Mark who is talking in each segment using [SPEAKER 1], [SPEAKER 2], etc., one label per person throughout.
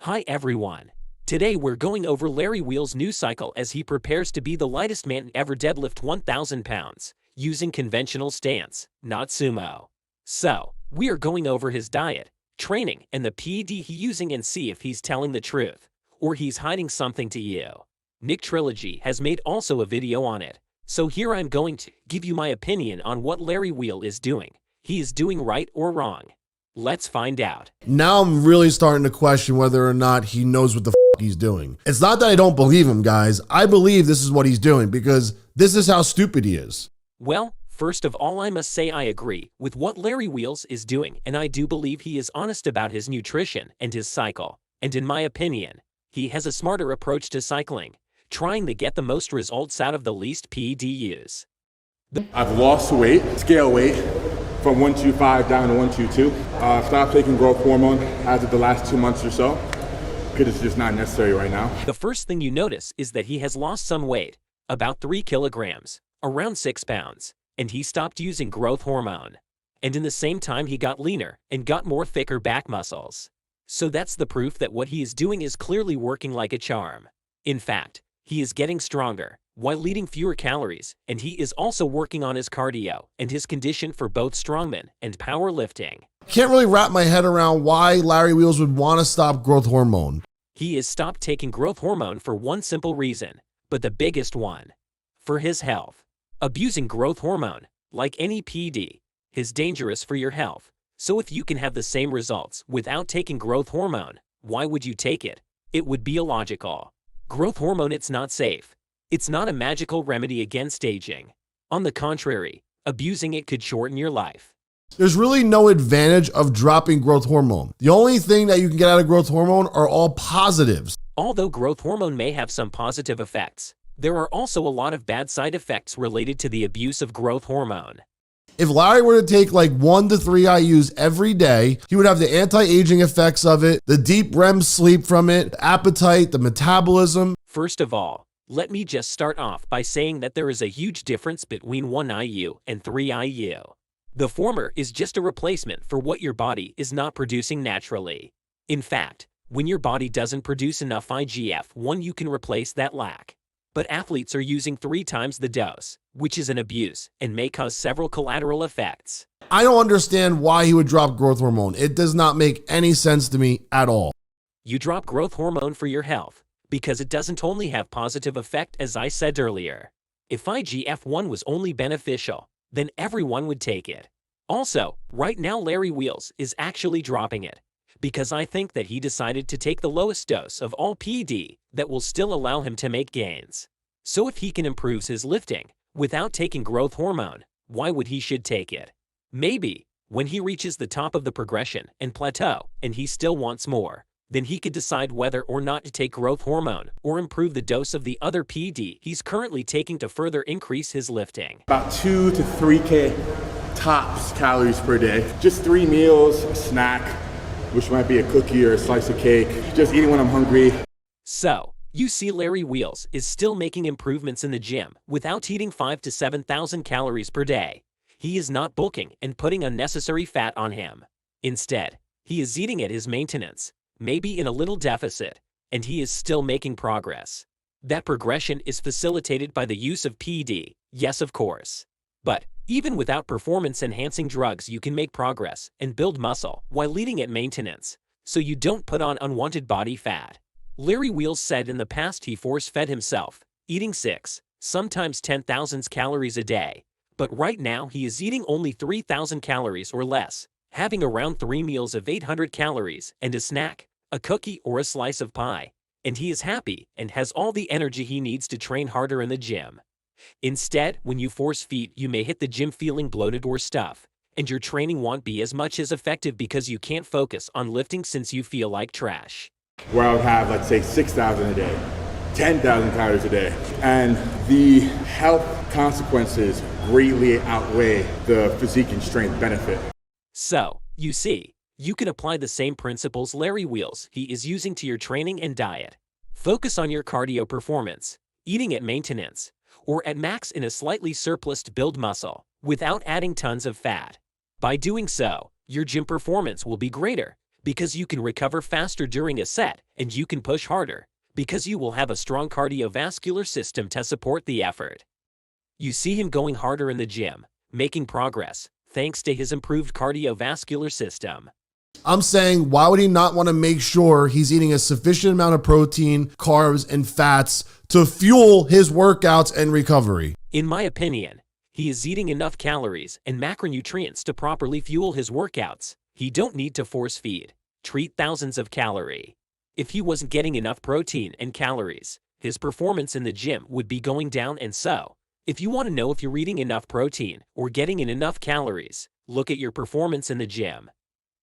[SPEAKER 1] Hi everyone. Today we're going over Larry Wheels' new cycle as he prepares to be the lightest man ever deadlift 1,000 pounds, using conventional stance, not sumo. So, we are going over his diet, training, and the PED he's using and see if he's telling the truth, or he's hiding something to you. Nick Trilogy has made also a video on it, so here I'm going to give you my opinion on what Larry Wheel is doing. He is doing right or wrong. Let's find out.
[SPEAKER 2] Now I'm really starting to question whether or not he knows what the he's doing. It's not that I don't believe him, guys. I believe this is what he's doing because this is how stupid he is.
[SPEAKER 1] Well, first of all, I must say I agree with what Larry Wheels is doing, and I do believe he is honest about his nutrition and his cycle. And in my opinion, he has a smarter approach to cycling, trying to get the most results out of the least PEDs.
[SPEAKER 3] I've lost weight, scale weight, from 125 down to 122. Stopped taking growth hormone as of the last 2 months or so, because it's just not necessary right now.
[SPEAKER 1] The first thing you notice is that he has lost some weight, about 3 kilograms, around 6 pounds, and he stopped using growth hormone. And in the same time he got leaner and got more thicker back muscles. So that's the proof that what he is doing is clearly working like a charm. In fact, he is getting stronger, while eating fewer calories, and he is also working on his cardio and his condition for both strongman and powerlifting.
[SPEAKER 2] Can't really wrap my head around why Larry Wheels would want to stop growth hormone.
[SPEAKER 1] He has stopped taking growth hormone for one simple reason, but the biggest one: for his health. Abusing growth hormone, like any PED, is dangerous for your health. So if you can have the same results without taking growth hormone, why would you take it? It would be illogical. Growth hormone, it's not safe. It's not a magical remedy against aging. On the contrary, abusing it could shorten your life.
[SPEAKER 2] There's really no advantage of dropping growth hormone. The only thing that you can get out of growth hormone are all positives.
[SPEAKER 1] Although growth hormone may have some positive effects, there are also a lot of bad side effects related to the abuse of growth hormone.
[SPEAKER 2] If Larry were to take like 1 to 3 IUs every day, he would have the anti-aging effects of it, the deep REM sleep from it, the appetite, the metabolism.
[SPEAKER 1] First of all, let me just start off by saying that there is a huge difference between 1 IU and 3 IU. The former is just a replacement for what your body is not producing naturally. In fact, when your body doesn't produce enough IGF-1, you can replace that lack. But athletes are using 3 times the dose, which is an abuse and may cause several collateral effects.
[SPEAKER 2] I don't understand why he would drop growth hormone. It does not make any sense to me at all.
[SPEAKER 1] You drop growth hormone for your health because it doesn't only have positive effect, as I said earlier. If IGF-1 was only beneficial, then everyone would take it. Also, right now Larry Wheels is actually dropping it because I think that he decided to take the lowest dose of all PED that will still allow him to make gains. So if he can improve his lifting without taking growth hormone, why would he should take it? Maybe when he reaches the top of the progression and plateau and he still wants more, then he could decide whether or not to take growth hormone or improve the dose of the other PED he's currently taking to further increase his lifting.
[SPEAKER 3] About 2 to 3K tops calories per day. Just 3 meals, a snack, which might be a cookie or a slice of cake. Just eating when I'm hungry.
[SPEAKER 1] So, you see Larry Wheels is still making improvements in the gym without eating 5,000 to 7,000 calories per day. He is not bulking and putting unnecessary fat on him. Instead, he is eating at his maintenance, maybe in a little deficit, and he is still making progress. That progression is facilitated by the use of PED, yes of course. But even without performance-enhancing drugs, you can make progress and build muscle while eating at maintenance, so you don't put on unwanted body fat. Larry Wheels said in the past he force-fed himself, eating 6, sometimes 10,000 calories a day, but right now he is eating only 3,000 calories or less, having around 3 meals of 800 calories and a snack, a cookie or a slice of pie, and he is happy and has all the energy he needs to train harder in the gym. Instead, when you force feed, you may hit the gym feeling bloated or stuff, and your training won't be as much as effective because you can't focus on lifting since you feel like trash.
[SPEAKER 3] Where I would have, let's say, 6,000 a day, 10,000 calories a day, and the health consequences greatly outweigh the physique and strength benefit.
[SPEAKER 1] So, you see, you can apply the same principles Larry Wheels he is using to your training and diet. Focus on your cardio performance, eating at maintenance, or at max in a slightly surplus to build muscle, without adding tons of fat. By doing so, your gym performance will be greater, because you can recover faster during a set and you can push harder, because you will have a strong cardiovascular system to support the effort. You see him going harder in the gym, making progress, thanks to his improved cardiovascular system.
[SPEAKER 2] I'm saying, why would he not want to make sure he's eating a sufficient amount of protein, carbs, and fats to fuel his workouts and recovery?
[SPEAKER 1] In my opinion, he is eating enough calories and macronutrients to properly fuel his workouts. He don't need to force feed, treat thousands of calories. If he wasn't getting enough protein and calories, his performance in the gym would be going down. And so, if you want to know if you're eating enough protein or getting in enough calories, look at your performance in the gym.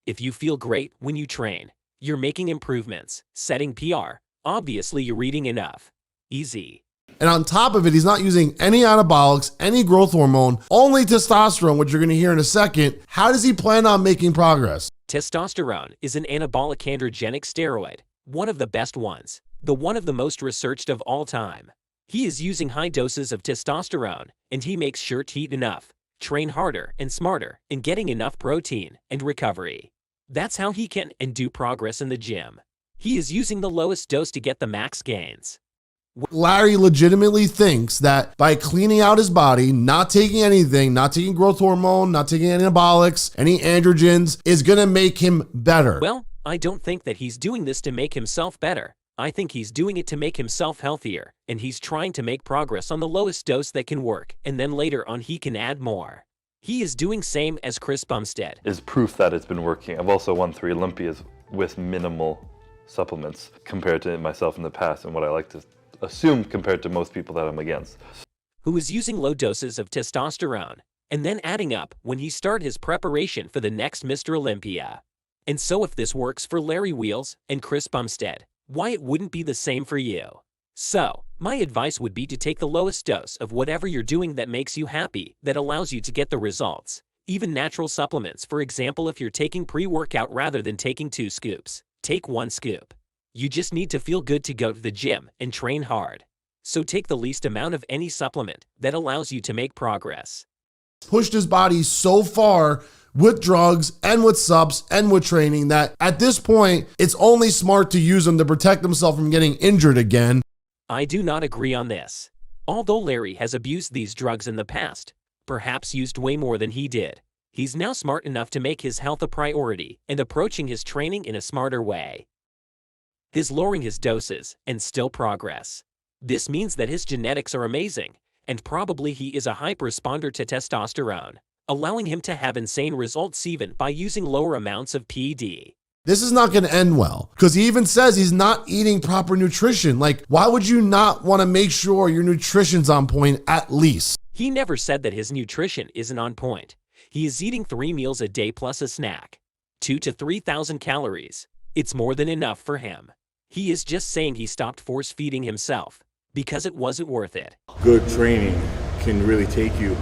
[SPEAKER 1] If you feel great when you train, you're making improvements, setting PR, obviously you're eating enough. Easy.
[SPEAKER 2] And on top of it, he's not using any anabolics, any growth hormone, only testosterone, which you're going to hear in a second. How does he plan on making progress?
[SPEAKER 1] Testosterone is an anabolic androgenic steroid, one of the best ones, one of the most researched of all time. He is using high doses of testosterone, and he makes sure to eat enough, train harder and smarter, and getting enough protein and recovery. That's how he can and do progress in the gym. He is using the lowest dose to get the max gains.
[SPEAKER 2] Larry legitimately thinks that by cleaning out his body, not taking anything, not taking growth hormone, not taking anabolics, any androgens, is going to make him better.
[SPEAKER 1] Well, I don't think that he's doing this to make himself better. I think he's doing it to make himself healthier, and he's trying to make progress on the lowest dose that can work, and then later on he can add more. He is doing same as Chris Bumstead.
[SPEAKER 4] Is proof that it's been working. I've also won 3 Olympias with minimal supplements compared to myself in the past and what I like to assume compared to most people that I'm against.
[SPEAKER 1] Who is using low doses of testosterone and then adding up when he started his preparation for the next Mr. Olympia. And so if this works for Larry Wheels and Chris Bumstead, why it wouldn't be the same for you? So, my advice would be to take the lowest dose of whatever you're doing that makes you happy, that allows you to get the results. Even natural supplements, for example, if you're taking pre-workout rather than taking 2 scoops, take 1 scoop. You just need to feel good to go to the gym and train hard. So take the least amount of any supplement that allows you to make progress.
[SPEAKER 2] Pushed his body so far with drugs and with subs and with training that at this point, it's only smart to use them to protect himself from getting injured again.
[SPEAKER 1] I do not agree on this. Although Larry has abused these drugs in the past, perhaps used way more than he did, he's now smart enough to make his health a priority and approaching his training in a smarter way. He's lowering his doses and still progress. This means that his genetics are amazing, and probably he is a hyper responder to testosterone, allowing him to have insane results even by using lower amounts of PD.
[SPEAKER 2] This is not going to end well because he even says he's not eating proper nutrition. Like, why would you not want to make sure your nutrition's on point at least?
[SPEAKER 1] He never said that his nutrition isn't on point. He is eating 3 meals a day plus a snack. 2,000 to 3,000 calories. It's more than enough for him. He is just saying he stopped force feeding himself because it wasn't worth it.
[SPEAKER 3] Good training can really take you,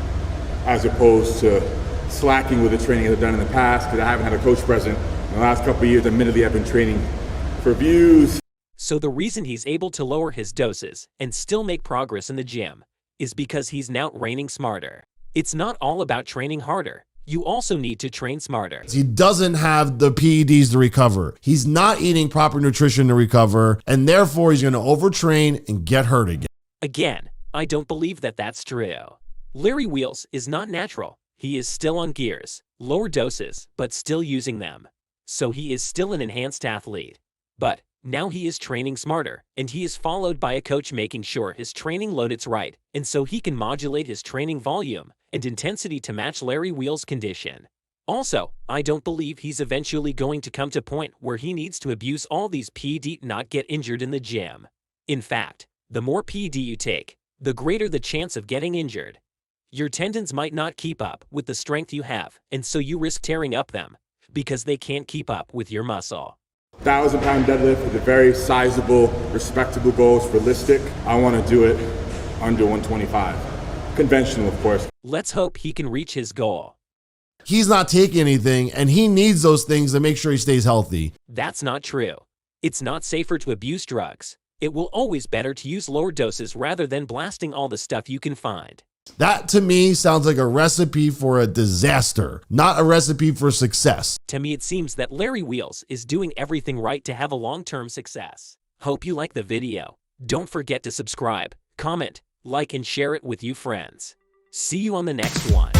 [SPEAKER 3] as opposed to slacking with the training I've done in the past, because I haven't had a coach present. In the last couple of years, admittedly, I've been training for views.
[SPEAKER 1] So the reason he's able to lower his doses and still make progress in the gym is because he's now training smarter. It's not all about training harder. You also need to train smarter.
[SPEAKER 2] He doesn't have the PEDs to recover. He's not eating proper nutrition to recover, and therefore he's going to overtrain and get hurt again.
[SPEAKER 1] Again, I don't believe that that's true. Larry Wheels is not natural. He is still on gears, lower doses, but still using them. So he is still an enhanced athlete. But now he is training smarter, and he is followed by a coach making sure his training load is right, and so he can modulate his training volume and intensity to match Larry Wheels' condition. Also, I don't believe he's eventually going to come to a point where he needs to abuse all these PD to not get injured in the gym. In fact, the more PD you take, the greater the chance of getting injured. Your tendons might not keep up with the strength you have, and so you risk tearing up them because they can't keep up with your muscle.
[SPEAKER 3] 1,000-pound deadlift is a very sizable, respectable goal. It's realistic. I want to do it under 125. Conventional, of course.
[SPEAKER 1] Let's hope he can reach his goal.
[SPEAKER 2] He's not taking anything, and he needs those things to make sure he stays healthy.
[SPEAKER 1] That's not true. It's not safer to abuse drugs. It will always better to use lower doses rather than blasting all the stuff you can find.
[SPEAKER 2] That to me sounds like a recipe for a disaster, not a recipe for success.
[SPEAKER 1] To me, it seems that Larry Wheels is doing everything right to have a long-term success. Hope you like the video. Don't forget to subscribe, comment, like, and share it with your friends. See you on the next one.